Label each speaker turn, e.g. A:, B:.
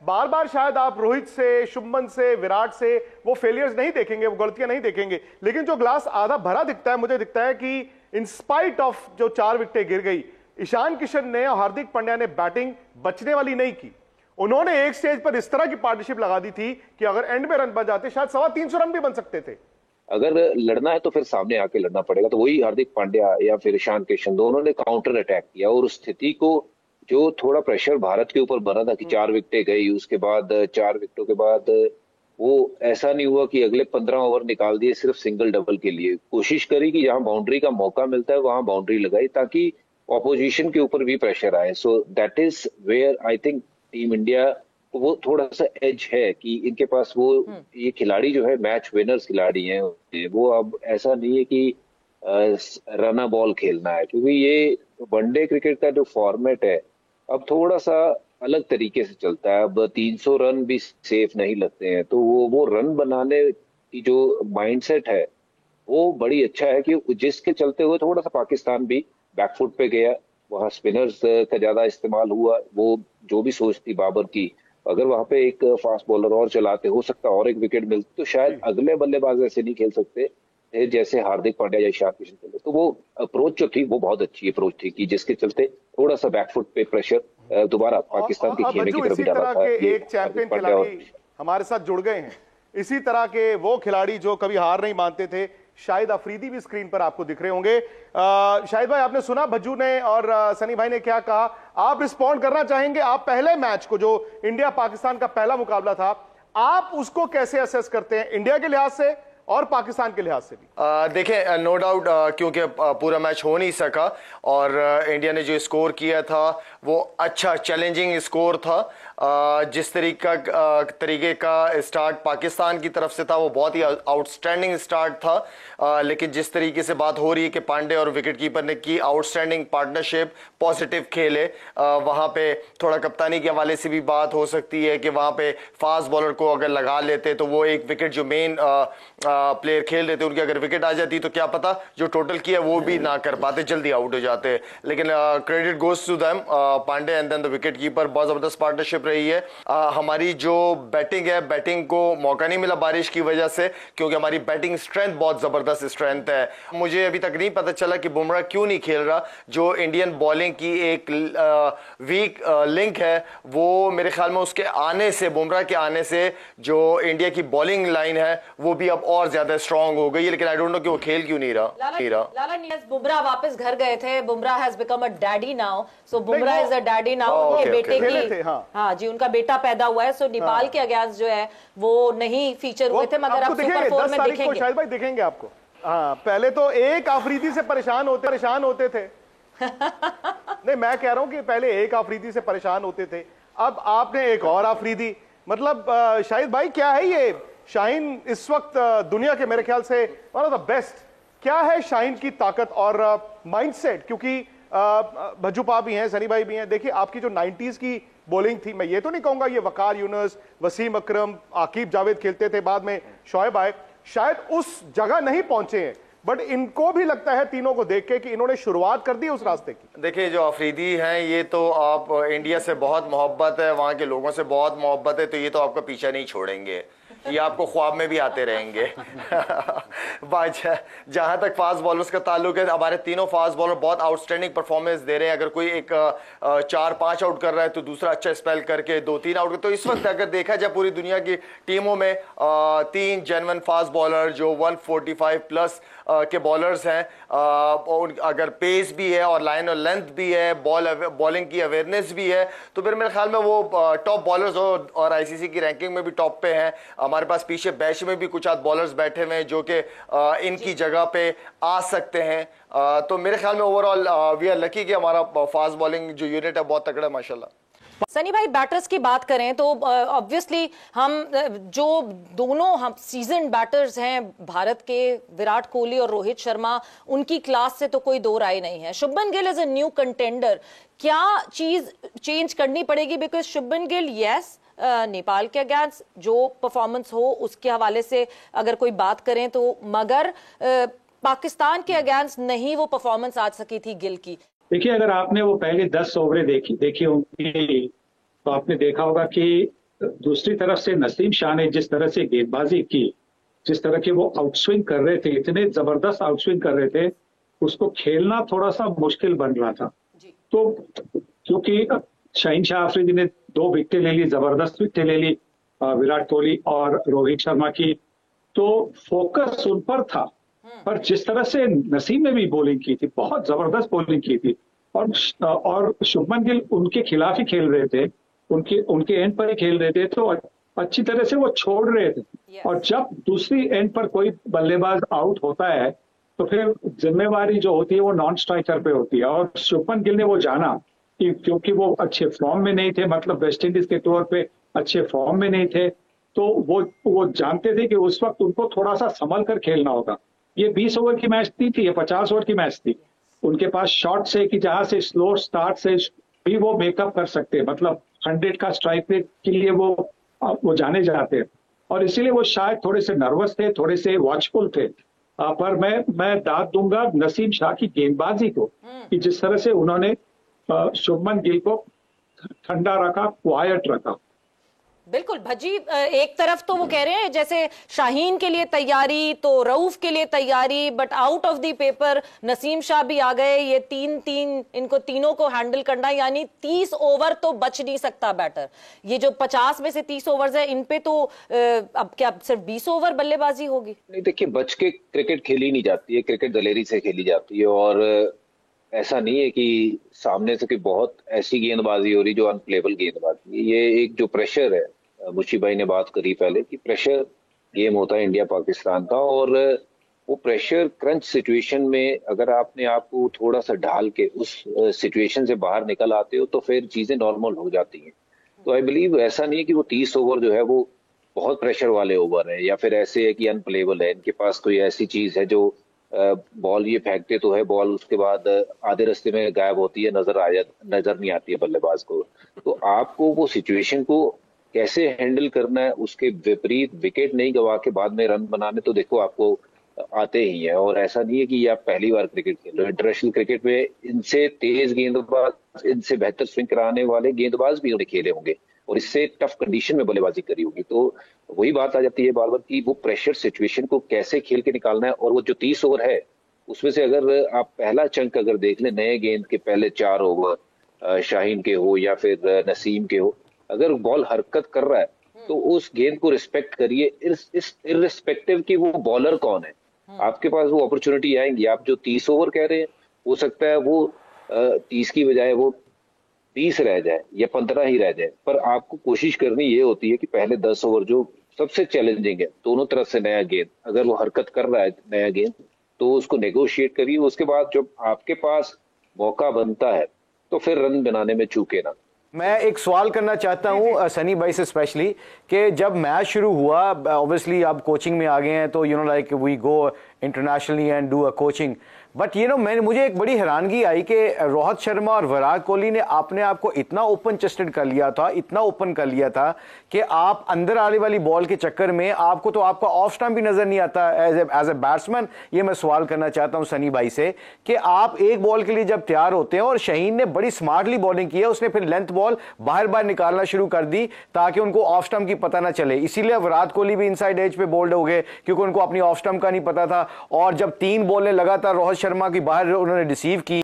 A: बार बार शायद आप रोहित से, शुभमन से, विराट से वो फेलियर्स नहीं देखेंगे, वो गलतियां नहीं देखेंगे, लेकिन जो ग्लास आधा भरा दिखता है, मुझे दिखता है कि इन स्पाइट ऑफ जो 4 विकेटें गिर गई, ईशान किशन ने और हार्दिक पांड्या ने बैटिंग बचने वाली नहीं की। उन्होंने एक स्टेज पर इस तरह की पार्टनरशिप लगा दी थी कि अगर एंड में रन बन जाते शायद 350 रन भी बन सकते थे।
B: अगर लड़ना है तो फिर सामने आके लड़ना पड़ेगा। तो वही हार्दिक पांड्या या फिर ईशान किशन दोनों ने काउंटर अटैक किया और उस स्थिति को, जो थोड़ा प्रेशर भारत के ऊपर बना था कि 4 विकेटें गई, उसके बाद 4 विकेटों के बाद वो ऐसा नहीं हुआ कि अगले 15 ओवर निकाल दिए सिर्फ सिंगल डबल के लिए। कोशिश करी कि जहां बाउंड्री का मौका मिलता है वहां बाउंड्री लगाई ताकि ऑपोजिशन के ऊपर भी प्रेशर आए। So that is where I think team India को वो थोड़ा सा एज है कि इनके पास वो ये खिलाड़ी जो है मैच विनर्स खिलाड़ी हैं। वो अब ऐसा नहीं है कि रना बॉल खेलना है, क्योंकि ये वनडे क्रिकेट का जो फॉर्मेट है अब थोड़ा सा अलग तरीके से चलता है। अब 300 रन भी सेफ नहीं लगते हैं, तो वो रन बनाने की जो माइंडसेट है वो बड़ी अच्छा है कि जिसके चलते हुए थोड़ा सा पाकिस्तान भी बैकफुट पे गया। वहां स्पिनर्स का ज्यादा इस्तेमाल हुआ। वो जो भी सोच थी बाबर की, अगर वहां पे एक फास्ट बॉलर और चलाते, हो सकता और एक विकेट मिलती, तो शायद अगले बल्लेबाज ऐसे नहीं खेल सकते जैसे हार्दिक पांड्या या ईशान किशन खेले। तो वो अप्रोच जो थी वो बहुत अच्छी अप्रोच थी कि जिसके चलते थोड़ा सा बैकफुट पे प्रेशर दोबारा पाकिस्तान के खेलने की तरफ डाला था।
A: एक चैंपियन खिलाड़ी हमारे साथ जुड़ गए हैं, इसी तरह के वो खिलाड़ी जो कभी हार नहीं मानते थे। शाहिद अफरीदी भी स्क्रीन पर आपको दिख रहे होंगे। शाहिद भाई, आपने सुना भज्जू ने और सनी भाई ने क्या कहा, आप रिस्पॉन्ड करना चाहेंगे? आप पहले मैच को, जो इंडिया पाकिस्तान का पहला मुकाबला था, आप उसको कैसे असेस करते हैं, इंडिया के लिहाज से और पाकिस्तान के लिहाज से भी?
C: देखिए, नो डाउट, क्योंकि पूरा मैच हो नहीं सका और इंडिया ने जो स्कोर किया था वो अच्छा चैलेंजिंग स्कोर था। जिस तरीके का स्टार्ट पाकिस्तान की तरफ से था वो बहुत ही आउटस्टैंडिंग स्टार्ट था। लेकिन जिस तरीके से बात हो रही है कि पांडे और विकेटकीपर ने की आउटस्टैंडिंग पार्टनरशिप, पॉजिटिव खेले, वहां पे थोड़ा कप्तानी के हवाले से भी बात हो सकती है कि वहां पे फास्ट बॉलर को अगर लगा लेते तो वो एक विकेट जो मेन प्लेयर खेल रहे थे उनकी अगर विकेट आ जाती तो क्या पता जो टोटल किया वो भी ना कर पाते, जल्दी आउट हो जाते। लेकिन credit goes to them, Pandey and then the wicket keeper. बहुत जबरदस्त पार्टनरशिप रही है। हमारी जो बैटिंग है, बैटिंग को मौका नहीं मिला बारिश की वजह से, क्योंकि हमारी बैटिंग स्ट्रेंथ बहुत जबरदस्त स्ट्रेंथ है। मुझे अभी तक नहीं पता चला कि बुमराह क्यों नहीं खेल रहा। जो इंडियन बॉलिंग की एक वीक लिंक है वो मेरे ख्याल में उसके आने से, बुमराह के आने से जो इंडिया की बॉलिंग लाइन है वो भी अब और ज्यादा स्ट्रांग हो गई है। लेकिन आई डोंट नो कि वो खेल क्यों नहीं रहा।
D: लाला नियाज, बुमराह वापस घर गए थे। Bumrah has become a daddy now, so Bumrah is a daddy now. उनके बेटे की, हाँ जी, उनका बेटा पैदा हुआ है। सो नेपाल के अगेंस्ट जो है वो नहीं फीचर हुए थे, मगर अब सुपर 4 में दिखेंगे।
A: शायद भाई दिखेंगे आपको। हाँ, पहले तो एक आफरीदी से परेशान होते थे। नहीं, मैं कह रहा हूं कि पहले एक आफरीदी से परेशान होते थे, अब आपने एक और आफरीदी। मतलब शाहिद भाई, क्या है ये शाहीन इस वक्त दुनिया के मेरे ख्याल से वन ऑफ द बेस्ट? क्या है शाहीन की ताकत और माइंडसेट? क्योंकि भज्जूपा भी हैं, सनी भाई भी हैं। देखिए, आपकी जो 90s की बॉलिंग थी, मैं ये तो नहीं कहूंगा ये वकार यूनुस, वसीम अकरम, आकिब जावेद खेलते थे, बाद में शोएब आए, शायद उस जगह नहीं पहुंचे हैं, बट इनको भी लगता है तीनों को देख के कि इन्होंने शुरुआत कर दी उस रास्ते की।
C: देखिए, जो अफरीदी हैं ये तो, आप इंडिया से बहुत मोहब्बत है, वहां के लोगों से बहुत मोहब्बत है, तो ये तो आपका पीछा नहीं छोड़ेंगे, ये आपको ख्वाब में भी आते रहेंगे। जहां तक फास्ट बॉलर्स का ताल्लुक है, हमारे तीनों फास्ट बॉलर बहुत आउटस्टैंडिंग परफॉर्मेंस दे रहे हैं। अगर कोई एक 4-5 आउट कर रहा है तो दूसरा अच्छा स्पेल करके 2-3 आउट। तो इस वक्त अगर देखा जाए पूरी दुनिया की टीमों में 3 जेन्युइन फास्ट बॉलर जो 145 प्लस के बॉलर्स हैं, अगर पेस भी है और लाइन और लेंथ भी है, बॉलिंग की अवेयरनेस भी है, तो फिर मेरे ख्याल में वो टॉप बॉलर्स और आईसीसी की रैंकिंग में भी टॉप पे हैं। हमारे पास पीछे बैच में भी कुछ आध बॉलर्स बैठे हुए हैं जो कि इनकी जगह पे आ सकते हैं। तो मेरे ख्याल में ओवरऑल वी आर लकी कि हमारा फास्ट बॉलिंग जो यूनिट है बहुत तगड़ा है माशाल्लाह।
D: सनी भाई, बैटर्स की बात करें तो ऑब्वियसली हम जो दोनों हम सीजन बैटर्स हैं भारत के, विराट कोहली और रोहित शर्मा, उनकी क्लास से तो कोई दो राय नहीं है। Shubman Gill is a new contender. क्या चीज चेंज करनी पड़ेगी? बिकॉज शुभमन गिल, यस, नेपाल के अगेंस्ट जो परफॉर्मेंस हो उसके हवाले से अगर कोई बात करें तो, मगर पाकिस्तान के अगेंस्ट नहीं वो परफॉर्मेंस आ सकी थी गिल की।
E: देखिए, अगर आपने वो पहले 10 ओवरें देखी होंगी तो आपने देखा होगा कि दूसरी तरफ से नसीम शाह ने जिस तरह से गेंदबाजी की, जिस तरह के वो आउटस्विंग कर रहे थे, इतने जबरदस्त आउटस्विंग कर रहे थे, उसको खेलना थोड़ा सा मुश्किल बन रहा था। तो क्योंकि शाहीन शाह अफरीदी ने 2 विकेटें ले ली, जबरदस्त विकेटें ले ली विराट कोहली और रोहित शर्मा की, तो फोकस उन पर था। पर जिस तरह से नसीम ने भी बॉलिंग की थी, बहुत जबरदस्त बॉलिंग की थी, और शुभमन गिल उनके खिलाफ ही खेल रहे थे, उनके एंड पर ही खेल रहे थे, तो अच्छी तरह से वो छोड़ रहे थे। और जब दूसरी एंड पर कोई बल्लेबाज आउट होता है तो फिर जिम्मेवारी जो होती है वो नॉन स्ट्राइकर पे होती है। और शुभमन गिल ने वो जाना कि क्योंकि वो अच्छे फॉर्म में नहीं थे, मतलब वेस्ट इंडीज के तौर पे अच्छे फॉर्म में नहीं थे, तो वो जानते थे कि उस वक्त उनको थोड़ा सा संभल कर खेलना होगा। ये 20 ओवर की मैच नहीं थी, ये 50 ओवर की मैच थी। उनके पास शॉट से कि जहां से स्लो स्टार्ट से भी वो मेकअप कर सकते हैं, मतलब 100 का स्ट्राइक रेट के लिए वो जाने जाते हैं। और इसीलिए वो शायद थोड़े से नर्वस थे, थोड़े से वॉचफुल थे। पर मैं दाद दूंगा नसीम शाह की गेंदबाजी को, कि जिस तरह से उन्होंने शुभमन गिल को ठंडा रखा, क्वाइट रखा।
D: बिल्कुल भज्जी, एक तरफ तो वो कह रहे हैं जैसे शाहीन के लिए तैयारी तो रऊफ के लिए तैयारी, but out of the paper Naseem Shah भी आ गए। ये 3-3 इनको तीनों को हैंडल करना, यानी 30 ओवर तो बच नहीं सकता बैटर। ये जो 50 में से 30 ओवर्स है, इन पे तो अब क्या सिर्फ 20 ओवर बल्लेबाजी होगी?
B: नहीं, देखिए, बच के क्रिकेट खेली नहीं जाती है, क्रिकेट दलेरी से खेली जाती है। और ऐसा नहीं है कि सामने से कोई बहुत ऐसी गेंदबाजी हो रही जो अनप्लेबल गेंदबाजी है। ये एक जो प्रेशर है, मुशी भाई ने बात करी पहले कि प्रेशर गेम होता है इंडिया पाकिस्तान का, और वो प्रेशर क्रंच सिचुएशन में अगर आपने आपको थोड़ा सा ढाल के उस सिचुएशन से बाहर निकल आते हो तो फिर चीजें नॉर्मल हो जाती हैं। तो आई बिलीव ऐसा नहीं है कि वो 30 ओवर जो है वो बहुत प्रेशर वाले ओवर है, या फिर ऐसे है कि अनप्लेबल है, इनके पास कोई ऐसी चीज है जो बॉल ये फेंकते तो है, बॉल उसके बाद आधे रास्ते में गायब होती है, नजर नहीं आती है बल्लेबाज को। तो आपको वो सिचुएशन को कैसे हैंडल करना है, उसके विपरीत विकेट नहीं गवा के बाद में रन बनाने तो देखो आपको आते ही है। और ऐसा नहीं है कि आप पहली बार क्रिकेट खेल रहे हो। इंटरनेशनल क्रिकेट में इनसे तेज गेंदबाज, इनसे बेहतर स्विंग कराने वाले गेंदबाज भी उन्हें खेले होंगे और इससे टफ कंडीशन में बल्लेबाजी करी होगी। तो वही बात आ जाती है बार बार कि वो प्रेशर सिचुएशन को कैसे खेल के निकालना है। और वो जो 30 ओवर है उसमें से अगर आप पहला चंक अगर देख लें, नए गेंद के पहले 4 ओवर शाहीन के हो या फिर नसीम के हो, अगर बॉल हरकत कर रहा है तो उस गेंद को रिस्पेक्ट करिए, इररिस्पेक्टिव कि वो बॉलर कौन है। आपके पास वो अपॉर्चुनिटी आएंगी। आप जो 30 ओवर कह रहे हैं, हो सकता है वो 30 की बजाय वो 20 रह जाए या 15 ही रह जाए, पर आपको कोशिश करनी ये होती है कि पहले 10 ओवर जो सबसे चैलेंजिंग है, दोनों तरफ से नया गेंद अगर वो हरकत कर रहा है नया गेंद, तो उसको नेगोशिएट करिए। उसके बाद जब आपके पास मौका बनता है तो फिर रन बनाने में चूके ना।
C: मैं एक सवाल करना चाहता हूं सनी भाई से स्पेशली, कि जब मैच शुरू हुआ, ऑब्वियसली आप कोचिंग में आ गए हैं, तो like we go internationally and do a coaching, but मुझे एक बड़ी हैरानगी आई कि रोहित शर्मा और विराट कोहली ने अपने आप को इतना ओपन चेस्टेड कर लिया था, इतना ओपन कर लिया था कि आप अंदर आने वाली बॉल के चक्कर में आपको आपका ऑफ स्टंप भी नजर नहीं आता एज ए बैट्समैन। ये मैं सवाल करना चाहता हूं सनी भाई से कि आप एक बॉल के लिए जब तैयार होते हैं, और शाहीन ने बड़ी स्मार्टली बॉलिंग की है, उसने फिर लेंथ बॉल बाहर निकालना शुरू कर दी ताकि उनको ऑफ स्टंप की पता ना चले। इसीलिए विराट कोहली भी इनसाइड एज पे बोल्ड हो गए, क्योंकि उनको अपनी ऑफ स्टंप का नहीं पता था। और जब 3 बॉलें लगातार रोहित शर्मा की बाहर उन्होंने रिसीव की,